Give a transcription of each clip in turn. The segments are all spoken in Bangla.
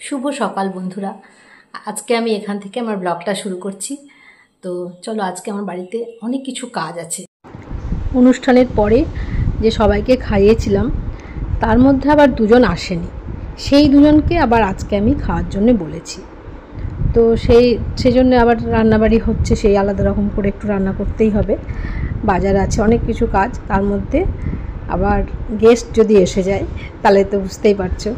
শুভ সকাল বন্ধুরা। আজকে আমি এখান থেকে আমার ব্লগটা শুরু করছি। তো চলো, আজকে আমার বাড়িতে অনেক কিছু কাজ আছে। অনুষ্ঠানের পরে যে সবাইকে খাইয়েছিলাম তার মধ্যে আবার দুজন আসেনি, সেই দুজনকে আবার আজকে আমি খাওয়ার জন্য বলেছি। তো সেজন্য আবার রান্নাবাড়ি হচ্ছে, সেই আলাদা রকম করে একটু রান্না করতেই হবে। বাজার আছে, অনেক কিছু কাজ, তার মধ্যে আবার গেস্ট যদি এসে যায় তাহলে তো বুঝতেই পারছো।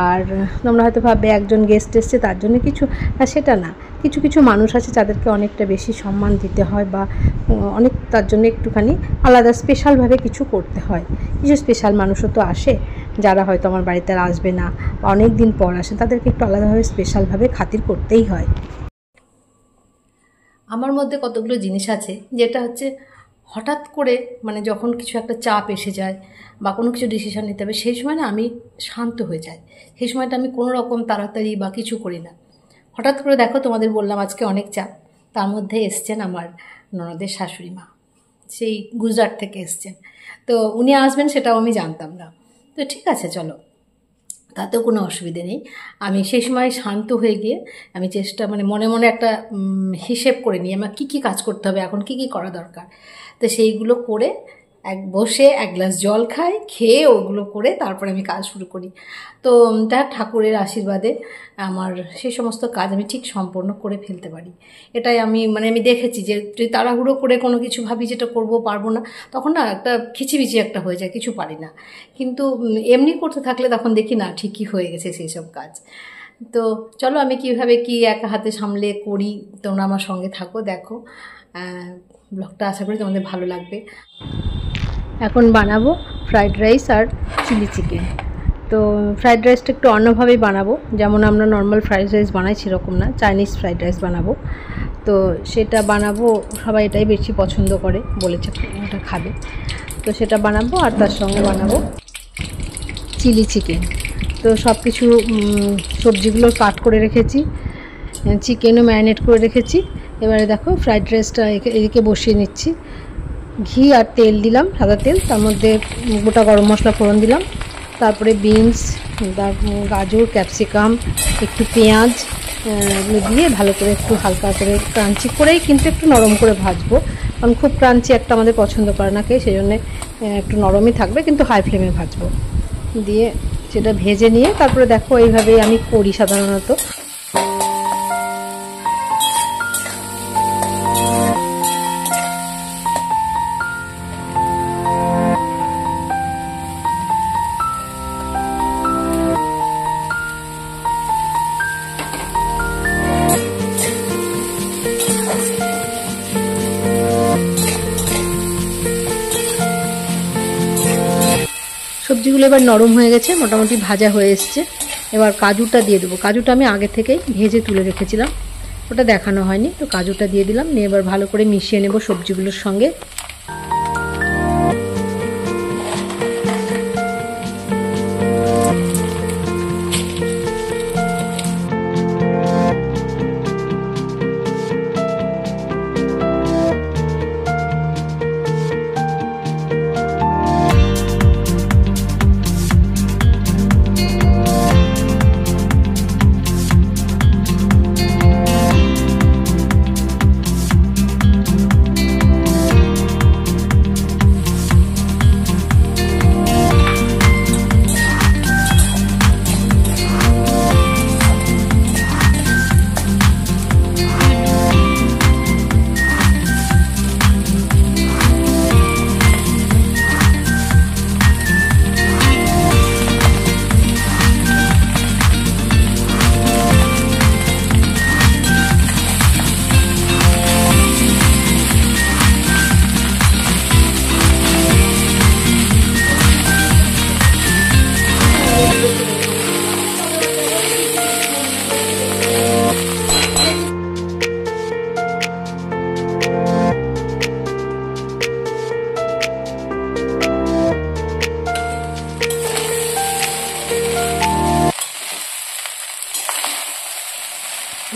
আর তোমরা হয়তো ভাববে একজন গেস্ট এসছে তার জন্য কিছু, না সেটা না। কিছু কিছু মানুষ আছে যাদেরকে অনেকটা বেশি সম্মান দিতে হয় বা অনেক, তার জন্য একটুখানি আলাদা স্পেশালভাবে কিছু করতে হয়। কিছু স্পেশাল মানুষও তো আসে যারা হয়তো আমার বাড়িতে আর আসবে না বা অনেক দিন পর আসে, তাদেরকে একটু আলাদাভাবে স্পেশালভাবে খাতির করতেই হয়। আমার মধ্যে কতগুলো জিনিস আছে যেটা হচ্ছে হঠাৎ করে, মানে যখন কিছু একটা চাপ এসে যায় বা কোনো কিছু ডিসিশন নিতে হবে, সেই সময় না আমি শান্ত হয়ে যাই। সেই সময়টা আমি কোনো রকম তাড়াতাড়ি বা কিছু করি না। হঠাৎ করে দেখো, তোমাদের বললাম আজকে অনেক চাপ, তার মধ্যে এসছেন আমার ননদের শাশুড়ি মা, সেই গুজরাট থেকে এসছেন। তো উনি আসবেন সেটাও আমি জানতাম না। তো ঠিক আছে চলো, তাতেও কোনো অসুবিধে নেই। আমি সেই সময় শান্ত হয়ে গিয়ে আমি মনে মনে একটা হিসেব করে নিই আমার কী কী কাজ করতে হবে, এখন কী কী করা দরকার। তো সেইগুলো করে বসে এক গ্লাস জল খাই, খেয়ে ওগুলো করে তারপরে আমি কাজ শুরু করি। তো তার ঠাকুরের আশীর্বাদে আমার সেই সমস্ত কাজ আমি ঠিক সম্পন্ন করে ফেলতে পারি। এটাই আমি দেখেছি যে যদি তাড়াহুড়ো করে কোনো কিছু ভাবি যেটা করবো পারবো না, তখন না একটা খিচিবিচি একটা হয়ে যায়, কিছু পারি না। কিন্তু এমনি করতে থাকলে তখন দেখি না ঠিকই হয়ে গেছে সেই সব কাজ। তো চলো, আমি কীভাবে কি একা হাতে সামলে করি, তোমরা আমার সঙ্গে থাকো, দেখো। ব্লগটা আশা করি তোমাদের ভালো লাগবে। এখন বানাবো ফ্রাইড রাইস আর চিলি চিকেন। তো ফ্রাইড রাইসটা একটু অন্যভাবেই বানাবো, যেমন আমরা নর্মাল ফ্রাইড রাইস বানাই সেরকম না, চাইনিজ ফ্রাইড রাইস বানাবো। তো সেটা বানাবো, সবাই এটাই বেশি পছন্দ করে, বলেছে ওটা খাবে। তো সেটা বানাবো আর তার সঙ্গে বানাবো চিলি চিকেন। তো সব কিছু সবজিগুলো কাট করে রেখেছি, চিকেনও ম্যারিনেট করে রেখেছি। এবারে দেখো ফ্রাইড রাইসটা এদিকে বসিয়ে নিচ্ছি। ঘি আর তেল দিলাম, সাদা তেল, তার মধ্যে গোটা গরম মশলা ফোড়ন দিলাম, তারপরে বিনস, গাজর, ক্যাপসিকাম, একটু পেঁয়াজ দিয়ে ভালো করে একটু হালকা করে ক্রাঞ্চি করেই, কিন্তু একটু নরম করে ভাজবো, কারণ খুব ক্রাঞ্চি একটা আমাদের পছন্দ করে না কে, সেই জন্যে একটু নরমই থাকবে, কিন্তু হাই ফ্লেমে ভাজবো। দিয়ে সেটা ভেজে নিয়ে তারপরে দেখো এইভাবেই আমি করি সাধারণত। সবজিগুলো এবার নরম হয়ে গেছে, মোটামুটি ভাজা হয়ে এসছে। এবার কাজুটা দিয়ে দেবো। কাজুটা আমি আগে থেকেই ভেজে তুলে রেখেছিলাম, ওটা দেখানো হয়নি। তো কাজুটা দিয়ে দিলাম, নিয়ে এবার ভালো করে মিশিয়ে নেব সবজিগুলোর সঙ্গে।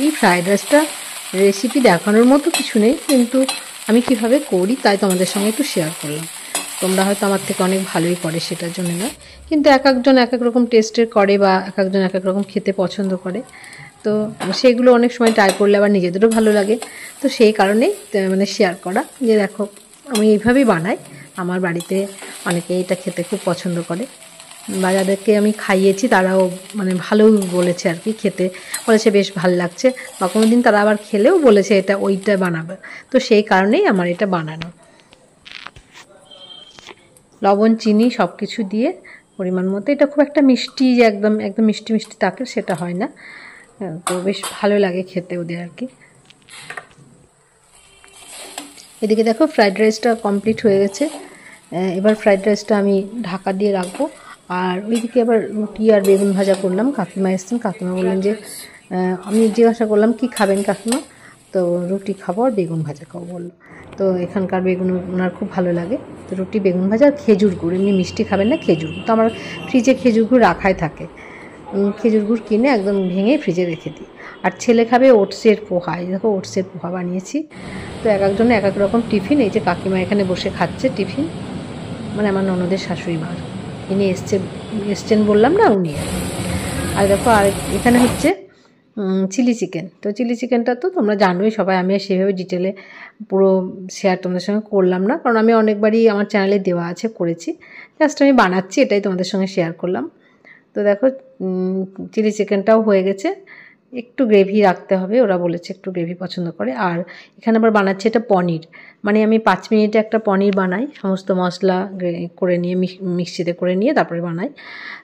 এই ফ্রাইড রাইসটা রেসিপি দেখানোর মতো কিছু নেই, কিন্তু আমি কিভাবে করি তাই তোমাদের সঙ্গে একটু শেয়ার করলাম। তোমরা হয়তো আমার থেকে অনেক ভালোই করে, সেটার জন্য না, কিন্তু এক একজন এক এক রকম টেস্টের করে বা এক একজন এক এক রকম খেতে পছন্দ করে। তো সেগুলো অনেক সময় ট্রাই করলে আবার নিজেদেরও ভালো লাগে। তো সেই কারণেই মানে শেয়ার করা যে দেখো আমি এইভাবেই বানাই, আমার বাড়িতে অনেকে এটা খেতে খুব পছন্দ করে, বা যাদেরকে আমি খাইয়েছি তারাও মানে ভালোই বলেছে আর কি, খেতে বলেছে বেশ ভালো লাগছে, বা কোনো দিন তারা আবার খেলেও বলেছে এটা ওইটা বানাবে। তো সেই কারণেই আমার এটা বানানো। লবণ চিনি সব কিছু দিয়ে পরিমাণ মতো, এটা খুব একটা মিষ্টি যে একদম একদম মিষ্টি মিষ্টি থাকে সেটা হয় না, তো বেশ ভালো লাগে খেতে ওদের আর কি। এদিকে দেখো ফ্রাইড রাইসটা কমপ্লিট হয়ে গেছে, এবার ফ্রাইড রাইসটা আমি ঢাকা দিয়ে রাখবো। আর ওইদিকে আবার রুটি আর বেগুন ভাজা করলাম। কাকিমা এসছেন, কাকিমা বললেন যে আমি জিজ্ঞাসা করলাম কি খাবেন কাকিমা, তো রুটি খাবো আর বেগুন ভাজা খাবো বললো। তো এখানকার বেগুন ওনার খুব ভালো লাগে, তো রুটি বেগুন ভাজা আর খেজুর গুড়, এমনি মিষ্টি খাবেন না খেজুর গুড়, তো আমার ফ্রিজে খেজুর গুড় রাখাই থাকে, খেজুর গুড় কিনে একদম ভেঙে ফ্রিজে রেখে দিই। আর ছেলে খাবে ওটসের পোহা, এই দেখো ওটসের পোহা বানিয়েছি। তো এক একজনে এক এক রকম টিফিন, এই যে কাকিমা এখানে বসে খাচ্ছে টিফিন, মানে আমার ননদের শাশুড়ি মার, ইনি এসছেন বললাম না উনি। আর দেখো আর এখানে হচ্ছে চিলি চিকেন। তো চিলি চিকেনটা তো তোমরা জানোই সবাই, আমি সেভাবে ডিটেলে পুরো শেয়ার তোমাদের সঙ্গে করলাম না, কারণ আমি অনেকবারই আমার চ্যানেলে দেওয়া আছে, করেছি, জাস্ট আমি বানাচ্ছি এটাই তোমাদের সঙ্গে শেয়ার করলাম। তো দেখো চিলি চিকেনটাও হয়ে গেছে, একটু গ্রেভি রাখতে হবে, ওরা বলেছে একটু গ্রেভি পছন্দ করে। আর এখানে আবার বানাচ্ছি এটা পনির, মানে আমি 5 মিনিটে একটা পনির বানাই, সমস্ত মশলা করে নিয়ে মিক্সিতে করে নিয়ে তারপরে বানাই।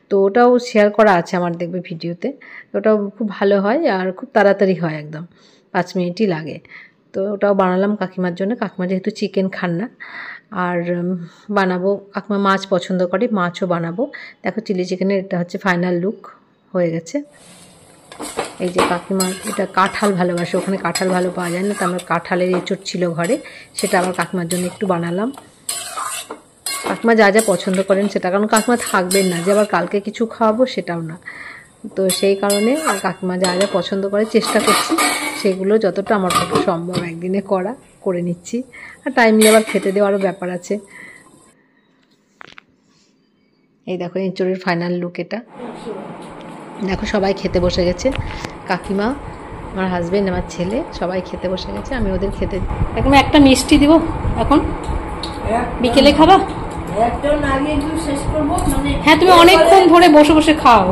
তো ওটাও শেয়ার করা আছে আমার, দেখবে ভিডিওতে, ওটাও খুব ভালো হয় আর খুব তাড়াতাড়ি হয়, একদম 5 মিনিটই লাগে। তো ওটাও বানালাম কাকিমার জন্য, কাকিমা যেহেতু চিকেন খান না। আর বানাবো, কাকিমা মাছ পছন্দ করে, মাছও বানাবো। দেখো চিলি চিকেনের এটা হচ্ছে ফাইনাল লুক হয়ে গেছে। এই যে কাকিমা এটা কাঁঠাল ভালোবাসে, ওখানে কাঁঠাল ভালো পাওয়া যায় না, তো আমার কাঁঠালের এঁচোড় ছিল ঘরে, সেটা আবার কাকিমার জন্য একটু বানালাম। কাকিমা যা যা পছন্দ করেন সেটা, কারণ কাকিমা থাকবেন না যে আবার কালকে কিছু খাওয়াবো সেটাও না, তো সেই কারণে কাকিমা যা যা পছন্দ করে চেষ্টা করছি সেগুলো যতটা আমার পক্ষে সম্ভব একদিনে করে নিচ্ছি। আর টাইমলি আবার খেতে দেওয়ারও ব্যাপার আছে। এই দেখো এঁচোড়ের ফাইনাল লুক এটা। দেখো সবাই খেতে বসে গেছে, কাকিমা, আমার হাজবেন্ড, আমার ছেলে, সবাই খেতে বসে গেছে। আমি ওদের খেতে এখন একটা মিষ্টি দিব, এখন বিকেলে খাবা? হ্যাঁ তুমি অনেকক্ষণ ধরে বসে বসে খাও।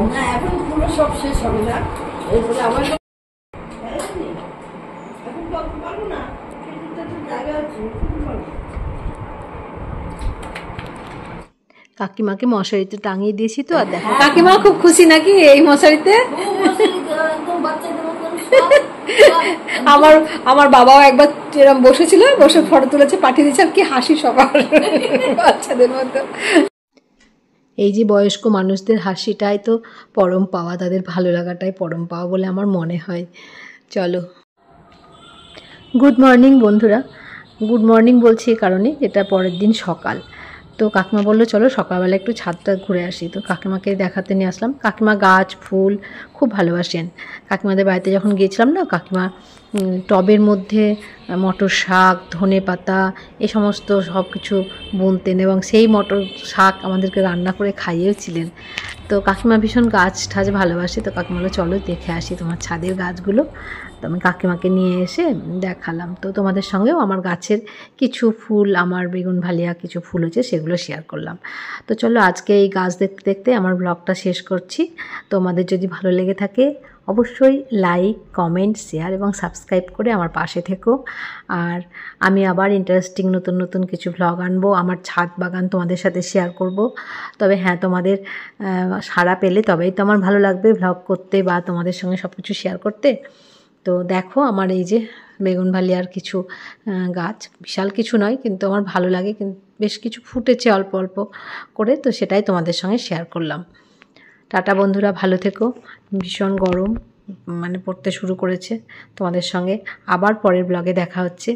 কাকিমাকে মশারিতে টাঙিয়ে দিয়েছি তো, আর দেখো কাকিমা খুব খুশি নাকি এই মশারিতে। আমার বাবাও একবার এরকম বসেছিল, বসে ফটো তুলেছে পাঠিয়ে দিয়েছে, আর কি হাসি সবার বাচ্চাদের মতো। এই যে বয়স্ক মানুষদের হাসিটাই তো পরম পাওয়া, তাদের ভালো লাগাটাই পরম পাওয়া বলে আমার মনে হয়। চলো, গুড মর্নিং বন্ধুরা। গুড মর্নিং বলছি এই কারণে, এটা পরের দিন সকাল। তো কাকিমা বললো চলো সকালবেলা একটু ছাদটা ঘুরে আসি, তো কাকিমাকে দেখাতে নিয়ে আসলাম। কাকিমা গাছ ফুল খুব ভালোবাসেন। কাকিমাদের বাড়িতে যখন গিয়েছিলাম না, কাকিমা টবের মধ্যে মটর শাক, ধনে পাতা এ সমস্ত সব কিছু বুনতেন, এবং সেই মটর শাক আমাদেরকে রান্না করে খাইয়েওছিলেন। তো কাকিমা ভীষণ গাছ ঠাছ ভালোবাসে, তো কাকিমা বললো চলো দেখে আসি তোমার ছাদের গাছগুলো। তো আমি কাকিমাকে নিয়ে এসে দেখালাম। তো তোমাদের সঙ্গেও আমার গাছের কিছু ফুল, আমার বেগুন ভালিয়া কিছু ফুল হয়েছে সেগুলো শেয়ার করলাম। তো চলো আজকে এই গাছ দেখতে দেখতে আমার ব্লগটা শেষ করছি। তোমাদের যদি ভালো লেগে থাকে অবশ্যই লাইক, কমেন্ট, শেয়ার এবং সাবস্ক্রাইব করে আমার পাশে থেকো। আর আমি আবার ইন্টারেস্টিং নতুন নতুন কিছু ভ্লগ আনবো, আমার ছাদ বাগান তোমাদের সাথে শেয়ার করব। তবে হ্যাঁ, তোমাদের সাড়া পেলে তবেই তো আমার ভালো লাগবে ভ্লগ করতে বা তোমাদের সঙ্গে সব কিছু শেয়ার করতে। তো দেখো আমার এই যে বেগুন ভালিয়ার কিছু গাছ, বিশাল কিছু নয় কিন্তু আমার ভালো লাগে, কিন্তু বেশ কিছু ফুটেছে অল্প অল্প করে, তো সেটাই তোমাদের সঙ্গে শেয়ার করলাম। টাটা বন্ধুরা, ভালো থেকো। ভীষণ গরম মানে পড়তে শুরু করেছে। তোমাদের সঙ্গে আবার পরের ব্লগে দেখা হচ্ছে।